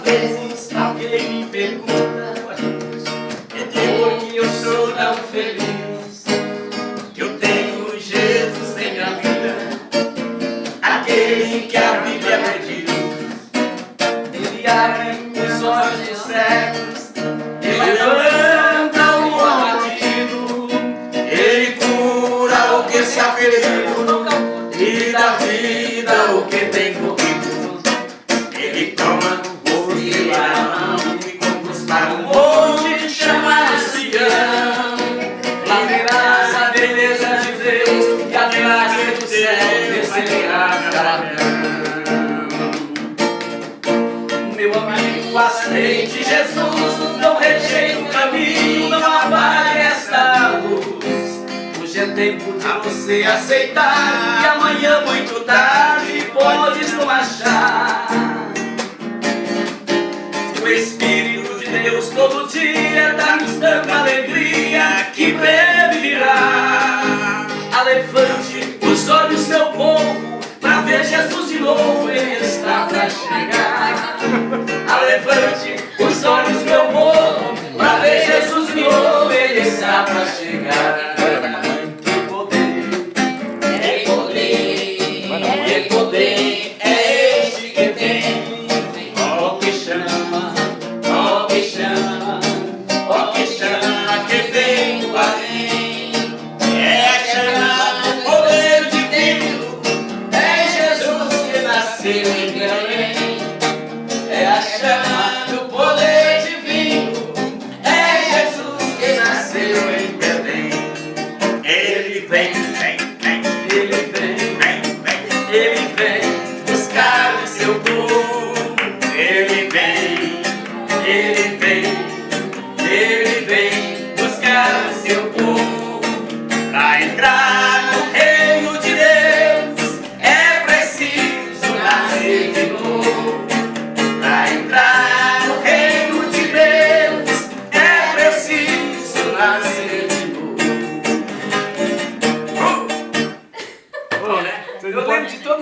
vezes alguém me pergunta por que eu sou tão feliz. Eu tenho Jesus em minha vida, aquele que a Bíblia pediu. Ele abre os olhos dos cegos, ele levanta o abatido, ele cura o que se aferiu e dá vida ao que tem morrido. Ele toma você na mão e conduz para um monte chamado Sião. Lá verás a beleza de Deus e a graça do céu receberás galardão. Meu amigo, aceite Jesus, não rejeite o caminho, não apague esta luz. Hoje é tempo de você aceitar, e amanhã muito tarde podes não achar. O Espírito de Deus todo dia dá-nos tanta alegria que breve virá. Levante os olhos, meu povo, pra ver Jesus de novo, ele está pra chegar. Levante os olhos, meu povo, pra ver Jesus de novo, ele está pra chegar. Poder é este que tem, ó que chama, ó que chama, ó que chama, que vem do além. É a chama do poder divino, é Jesus que nasceu em Belém. É a chama do poder divino, é Jesus que nasceu em Belém. Ele vem, ele vem. Ele vem buscar o seu povo. Ele vem, ele vem, ele vem buscar o seu povo. Pra entrar no reino de Deus é preciso nascer de novo. Pra entrar no reino de Deus é preciso nascer